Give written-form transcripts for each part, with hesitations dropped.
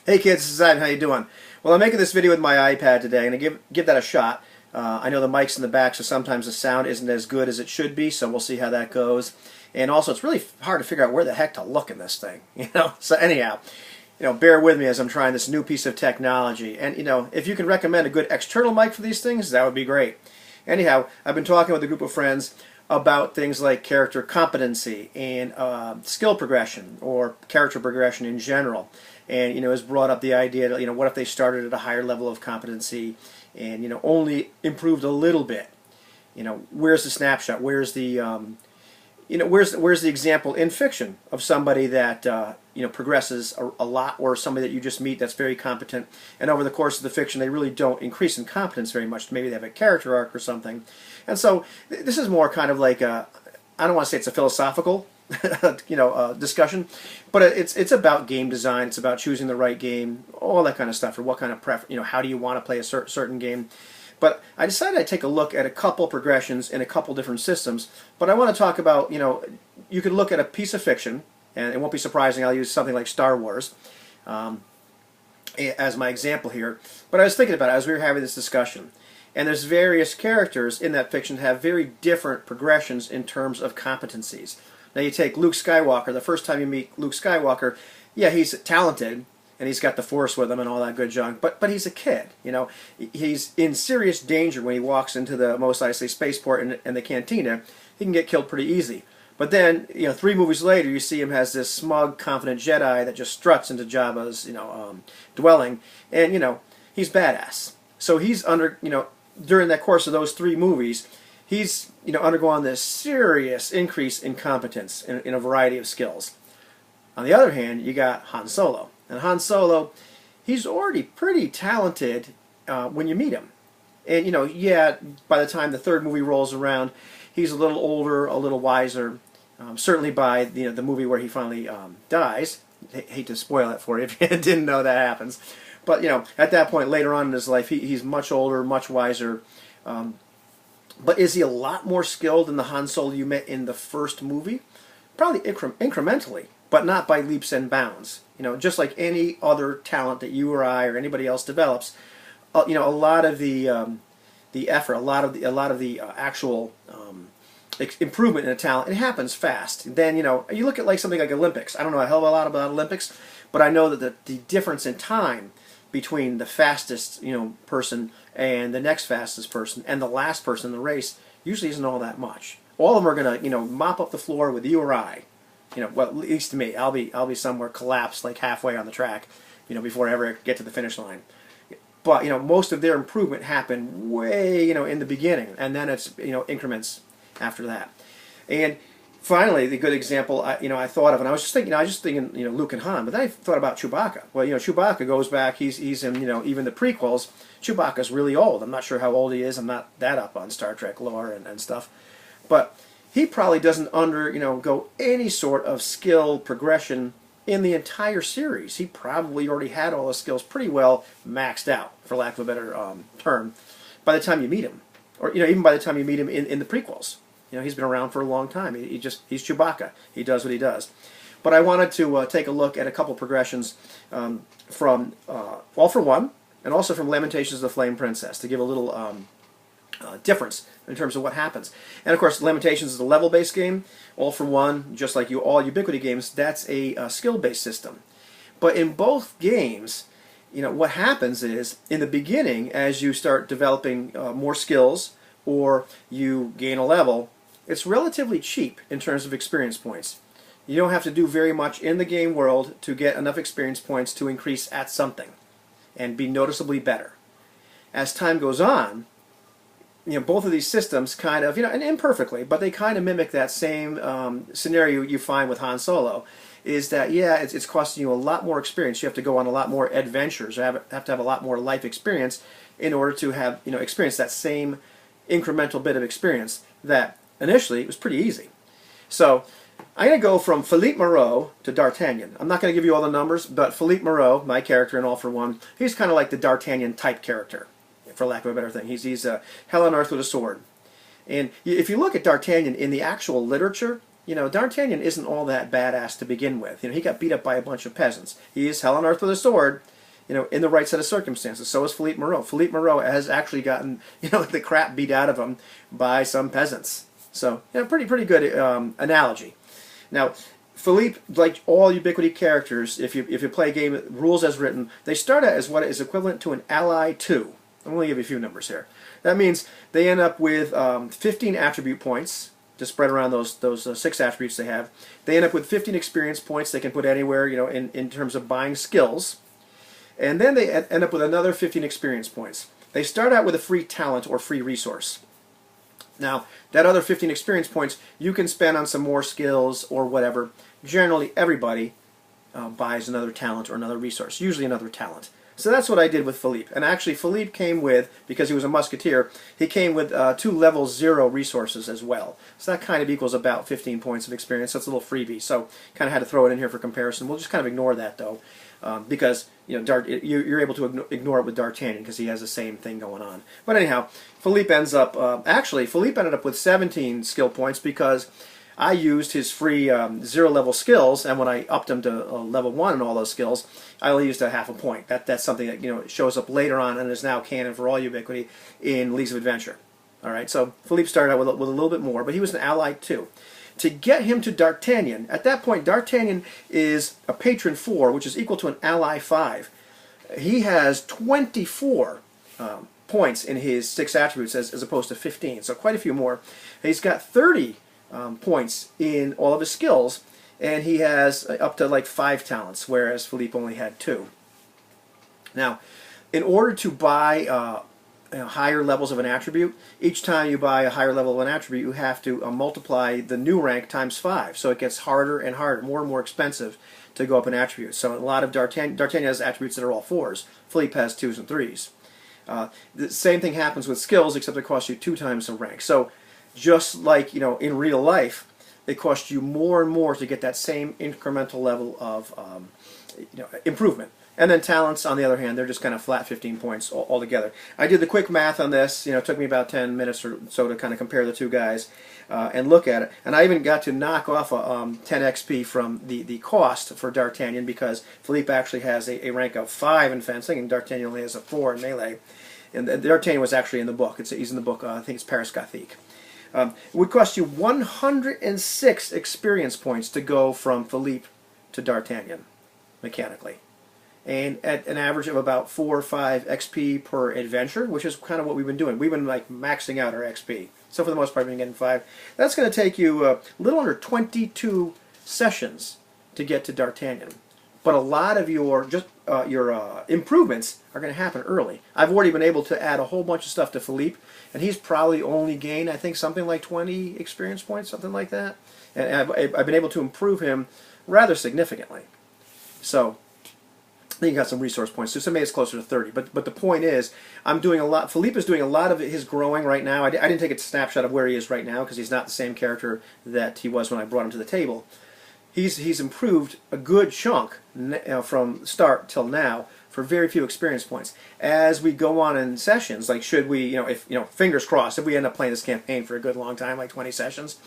Hey kids, this is Ivan. How you doing? Well, I'm making this video with my iPad today, and I give that a shot. I know the mic's in the back, so sometimes the sound isn't as good as it should be, so we'll see how that goes. And also, it's really hard to figure out where the heck to look in this thing, So anyhow, bear with me as I'm trying this new piece of technology. And if you can recommend a good external mic for these things, that would be great. Anyhow, I've been talking with a group of friends about things like character competency and skill progression or character progression in general. And has brought up the idea that what if they started at a higher level of competency and only improved a little bit. Where's the snapshot? Where's the where's the example in fiction of somebody that progresses a lot, or somebody that you just meet that's very competent, and over the course of the fiction they really don't increase in competence very much. Maybe they have a character arc or something. And so this is more kind of like I don't want to say it's a philosophical discussion, but it's about game design. It's about choosing the right game, all that kind of stuff, or what kind of how do you want to play a certain game. But I decided I'd take a look at a couple progressions in a couple different systems. But I want to talk about, you could look at a piece of fiction, and it won't be surprising, I'll use something like Star Wars as my example here. But I was thinking about it as we were having this discussion. And there's various characters in that fiction that have very different progressions in terms of competencies. Now you take Luke Skywalker. The first time you meet Luke Skywalker, yeah, he's talented, and he's got the Force with him and all that good junk, but he's a kid. He's in serious danger when he walks into the Mos Eisley spaceport and the cantina. He can get killed pretty easy. But then, 3 movies later, you see him as this smug, confident Jedi that just struts into Jabba's, dwelling, and he's badass. So he's during that course of those 3 movies, he's undergone this serious increase in competence in a variety of skills. On the other hand, you got Han Solo. And Han Solo, he's already pretty talented when you meet him. And, yeah, by the time the 3rd movie rolls around, he's a little older, a little wiser. Certainly by the movie where he finally dies. Hate to spoil it for you if you didn't know that happens. But, at that point, later on in his life, he's much older, much wiser. But is he a lot more skilled than the Han Solo you met in the first movie? Probably incrementally, but not by leaps and bounds. Just like any other talent that you or I or anybody else develops, a lot of the effort, a lot of the actual improvement in a talent, it happens fast. Then you look at like something like Olympics. I don't know a hell of a lot about Olympics, but I know that the difference in time between the fastest person and the next fastest person and the last person in the race usually isn't all that much. All of them are gonna mop up the floor with you or I. Well, at least to me, I'll be somewhere collapsed like halfway on the track, before I ever get to the finish line. But most of their improvement happened way in the beginning, and then it's increments after that. And finally, the good example I thought of, and I was just thinking Luke and Han, but then I thought about Chewbacca. Well, Chewbacca goes back. He's in even the prequels. Chewbacca's really old. I'm not sure how old he is. I'm not that up on Star Trek lore and stuff, but he probably doesn't undergo any sort of skill progression in the entire series. He probably already had all his skills pretty well maxed out, for lack of a better term, by the time you meet him, or even by the time you meet him in the prequels. He's been around for a long time. He's Chewbacca. He does what he does. But I wanted to take a look at a couple progressions from All for One, and also from Lamentations of the Flame Princess, to give a little difference in terms of what happens. And of course, Lamentations is a level-based game. All for One, just like all Ubiquity games, that's a skill-based system. But in both games, what happens is, in the beginning, as you start developing more skills, or you gain a level, it's relatively cheap in terms of experience points. You don't have to do very much in the game world to get enough experience points to increase at something and be noticeably better. As time goes on, both of these systems kind of, and imperfectly, but they kind of mimic that same scenario you find with Han Solo, is that, yeah, it's costing you a lot more experience. You have to go on a lot more adventures. You have to have a lot more life experience in order to have, experience that same incremental bit of experience that initially it was pretty easy. So I'm going to go from Philippe Moreau to D'Artagnan. I'm not going to give you all the numbers, but Philippe Moreau, my character in All for One, he's kind of like the D'Artagnan type character, for lack of a better thing. He's hell on earth with a sword. And if you look at D'Artagnan in the actual literature, D'Artagnan isn't all that badass to begin with. He got beat up by a bunch of peasants. He is hell on earth with a sword, in the right set of circumstances. So is Philippe Moreau. Philippe Moreau has actually gotten, the crap beat out of him by some peasants. So, pretty good analogy. Now, Philippe, like all Ubiquity characters, if you play a game rules as written, they start out as what is equivalent to an ally 2. I'm going to give you a few numbers here. That means they end up with 15 attribute points to spread around those 6 attributes they have. They end up with 15 experience points they can put anywhere, in terms of buying skills. And then they end up with another 15 experience points. They start out with a free talent or free resource. Now, that other 15 experience points you can spend on some more skills or whatever. Generally, everybody buys another talent or another resource, usually another talent. So that's what I did with Philippe. And actually, Philippe came with, because he was a musketeer, he came with 2 level 0 resources as well. So that kind of equals about 15 points of experience. That's a little freebie. So kind of had to throw it in here for comparison. We'll just kind of ignore that, though, because you're able to ignore it with D'Artagnan because he has the same thing going on. But anyhow, Philippe ends up, Philippe ended up with 17 skill points because I used his free 0 level skills, and when I upped him to level 1 in all those skills, I only used a half a point. That's something that shows up later on and is now canon for all Ubiquity in Leagues of Adventure. All right, so Philippe started out with a little bit more, but he was an ally too. To get him to D'Artagnan, at that point, D'Artagnan is a patron 4, which is equal to an ally 5. He has 24 points in his 6 attributes as opposed to 15, so quite a few more. He's got 30 points in all of his skills, and he has up to like 5 talents, whereas Philippe only had 2. Now, in order to buy higher levels of an attribute, each time you buy a higher level of an attribute, you have to multiply the new rank times 5. So it gets harder and harder, more and more expensive to go up an attribute. So a lot of D'Artagnan has attributes that are all 4s. Philippe has 2s and 3s. The same thing happens with skills, except it costs you 2 times the rank. So just like in real life, it costs you more and more to get that same incremental level of improvement. And then talents, on the other hand, they're just kind of flat 15 points altogether. I did the quick math on this. It took me about 10 minutes or so to kind of compare the two guys and look at it. And I even got to knock off a 10 XP from the cost for D'Artagnan, because Philippe actually has a rank of 5 in fencing, and D'Artagnan only has a 4 in melee. And D'Artagnan was actually in the book. He's in the book, I think it's Paris Gothique. It would cost you 106 experience points to go from Philippe to D'Artagnan, mechanically. And at an average of about 4 or 5 XP per adventure, which is kind of what we've been doing. We've been like maxing out our XP. So for the most part, we've been getting 5. That's going to take you a little under 22 sessions to get to D'Artagnan. But a lot of your improvements are going to happen early. I've already been able to add a whole bunch of stuff to Philippe, and he's probably only gained, I think, something like 20 experience points, something like that. And I've been able to improve him rather significantly. So then you got some resource points too, so maybe it's closer to 30. But the point is, I'm doing a lot. Philippe is doing a lot of his growing right now. I didn't take a snapshot of where he is right now because he's not the same character that he was when I brought him to the table. He's improved a good chunk from start till now for very few experience points. As we go on in sessions, like should we, fingers crossed, if we end up playing this campaign for a good long time, like 20 sessions,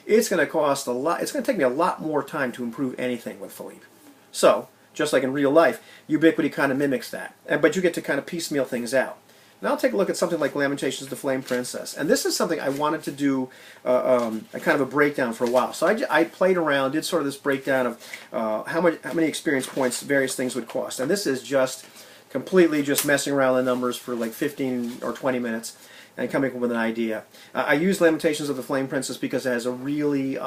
it's going to cost a lot. It's going to take me a lot more time to improve anything with Philippe. So, just like in real life, Ubiquity kind of mimics that. But you get to kind of piecemeal things out. Now I'll take a look at something like Lamentations of the Flame Princess. And this is something I wanted to do a kind of a breakdown for a while. So I played around, did sort of this breakdown of how many experience points various things would cost. And this is just completely just messing around the numbers for like 15 or 20 minutes and coming up with an idea. I used Lamentations of the Flame Princess because it has a really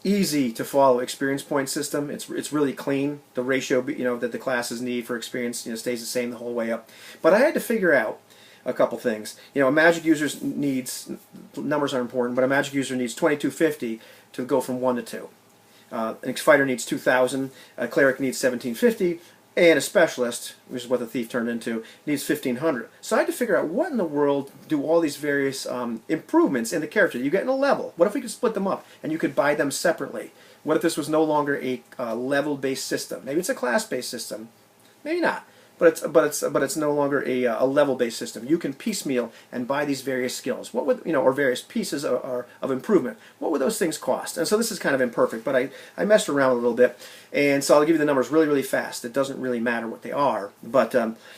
easy to follow experience point system. It's really clean. The ratio that the classes need for experience stays the same the whole way up. But I had to figure out a couple things. A magic user needs, numbers are important, but a magic user needs 2250 to go from 1 to 2. An fighter needs 2000. A cleric needs 1750. And a specialist, which is what the thief turned into, needs 1500. So I had to figure out what in the world do all these various improvements in the character you get in a level. What if we could split them up and you could buy them separately? What if this was no longer a level-based system? Maybe it's a class-based system. Maybe not. but it's no longer a level-based system. You can piecemeal and buy these various skills. What would or various pieces of improvement? What would those things cost? And so this is kind of imperfect, but I messed around a little bit, and so I'll give you the numbers really fast. It doesn't really matter what they are, but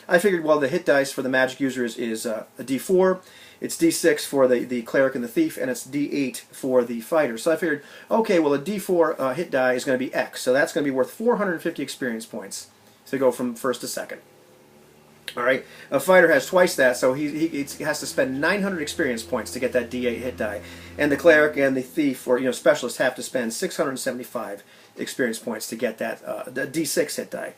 I figured, well, the hit dice for the magic user is a D4. It's D6 for the cleric and the thief, and it's D8 for the fighter. So I figured, okay, well, a D4 hit die is going to be X, so that's going to be worth 450 experience points to go from first to second. All right, a fighter has twice that, so he has to spend 900 experience points to get that D8 hit die, and the cleric and the thief, or specialist, have to spend 675 experience points to get that the D6 hit die.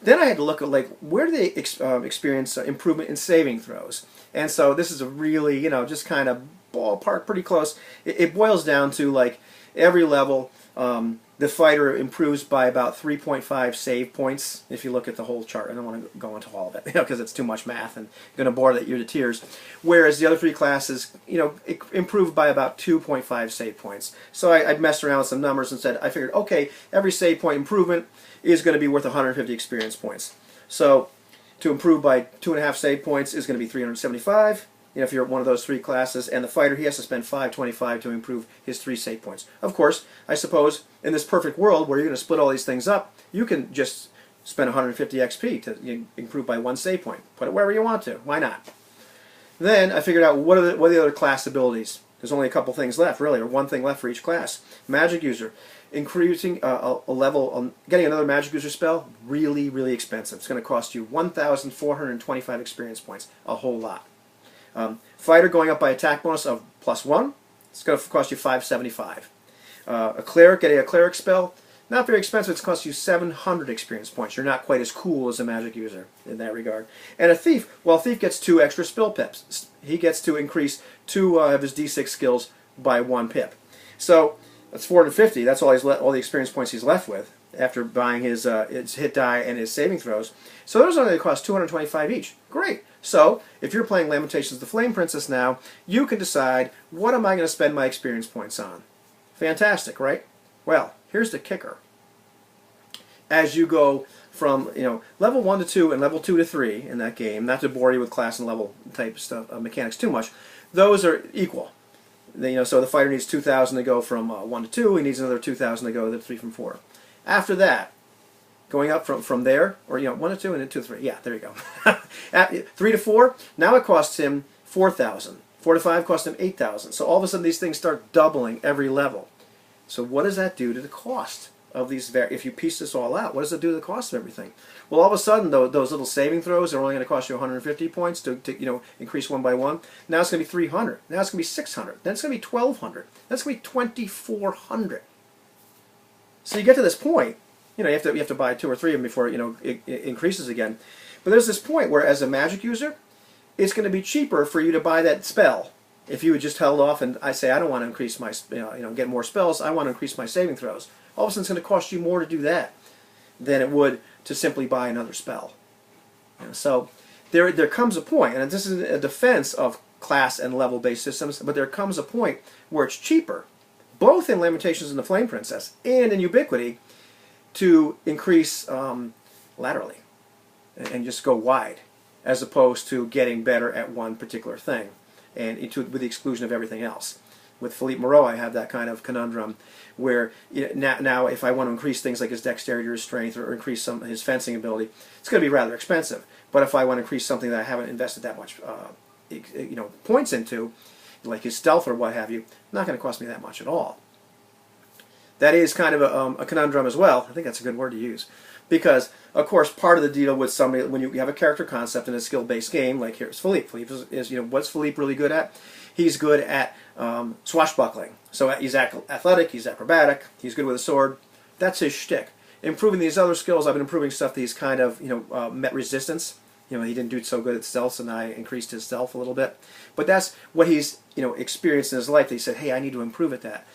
Then I had to look at, like, where do they experience improvement in saving throws? And so this is a really, just kind of ballpark, pretty close. It boils down to, like, every level, the fighter improves by about 3.5 save points. If you look at the whole chart, I don't want to go into all of it, because it's too much math and going to bore you to tears. Whereas the other three classes, improved by about 2.5 save points. So I messed around with some numbers and said, I figured, okay, every save point improvement is going to be worth 150 experience points. So to improve by 2.5 save points is going to be 375. If you're one of those three classes, and the fighter, he has to spend 525 to improve his 3 save points. Of course, I suppose in this perfect world where you're going to split all these things up, you can just spend 150 XP to improve by 1 save point. Put it wherever you want to. Why not? Then I figured out what are the other class abilities. There's only a couple things left, really, or one thing left for each class. Magic user. Increasing a level, getting another magic user spell, really expensive. It's going to cost you 1,425 experience points, a whole lot. Fighter going up by attack bonus of +1, it's going to cost you 575. A cleric getting a cleric spell, not very expensive, it's cost you 700 experience points. You're not quite as cool as a magic user in that regard. And a thief, well, a thief gets 2 extra spell pips. He gets to increase 2 of his D6 skills by 1 pip. So that's 450. That's all the experience points he's left with after buying his hit die and his saving throws. So those only cost 225 each. Great. So if you're playing Lamentations of the Flame Princess now, you can decide, what am I going to spend my experience points on? Fantastic, right? Well, here's the kicker. As you go from level 1 to 2 and level 2 to 3 in that game, not to bore you with class and level type stuff, mechanics too much, those are equal. So the fighter needs 2,000 to go from 1 to 2. He needs another 2,000 to go to 3 from 4. After that, going up from there, or 1 to 2 and then 2 to 3. Yeah, there you go. At 3 to 4, now it costs him 4,000. 4 to 5 costs him 8,000. So all of a sudden these things start doubling every level. So what does that do to the cost of these? If you piece this all out, what does it do to the cost of everything? Well, all of a sudden, those little saving throws are only going to cost you 150 points to increase 1 by 1. Now it's going to be 300. Now it's going to be 600. Then it's going to be 1,200. Then it's going to be 2,400. So you get to this point. You have to buy 2 or 3 of them before it increases again. But there's this point where, as a magic user, it's going to be cheaper for you to buy that spell. If you had just held off and I say, I don't want to increase my get more spells, I want to increase my saving throws. All of a sudden, it's going to cost you more to do that than it would to simply buy another spell. So there comes a point, and this is a defense of class and level-based systems, but there comes a point where it's cheaper, both in Lamentations and the Flame Princess and in Ubiquity, to increase laterally and just go wide, as opposed to getting better at one particular thing, and with the exclusion of everything else. With Philippe Moreau, I have that kind of conundrum where now if I want to increase things like his dexterity or his strength, or increase his fencing ability, it's going to be rather expensive. But if I want to increase something that I haven't invested that much points into, like his stealth or what have you, not going to cost me that much at all. That is kind of a conundrum as well. I think that's a good word to use. Because, of course, part of the deal with somebody, when you have a character concept in a skill-based game, like here's Philippe. Philippe is what's Philippe really good at? He's good at swashbuckling. So he's athletic, he's acrobatic, he's good with a sword. That's his shtick. Improving these other skills, I've been improving stuff that he's kind of, met resistance. He didn't do so good at stealth, so now I increased his stealth a little bit. But that's what he's, experienced in his life. He said, hey, I need to improve at that.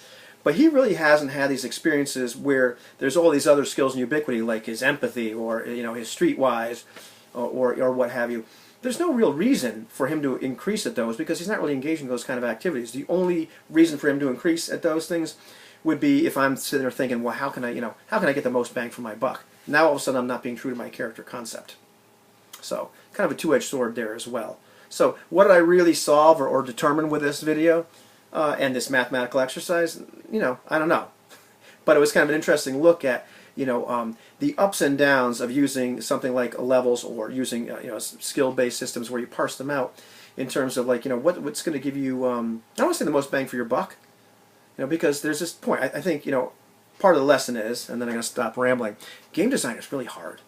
But he really hasn't had these experiences where there's all these other skills in Ubiquity, like his empathy or his streetwise or what have you. There's no real reason for him to increase at those because he's not really engaged in those kind of activities. The only reason for him to increase at those things would be if I'm sitting there thinking, well, how can I get the most bang for my buck? Now all of a sudden I'm not being true to my character concept. So kind of a two-edged sword there as well. So what did I really solve or determine with this video and this mathematical exercise? I don't know. But it was kind of an interesting look at the ups and downs of using something like levels or using skill-based systems where you parse them out in terms of what's going to give you I don't want to say the most bang for your buck, because there's this point. I think part of the lesson is, and then I'm going to stop rambling. Game design is really hard.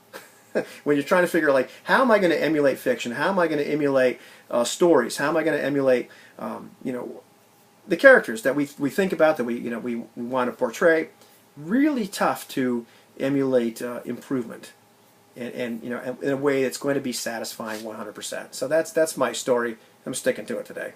When you're trying to figure like how am I going to emulate fiction, how am I going to emulate stories, how am I going to emulate the characters that we think about, that we want to portray. Really tough to emulate improvement, and in a way that's going to be satisfying 100%. So that's my story. I'm sticking to it today.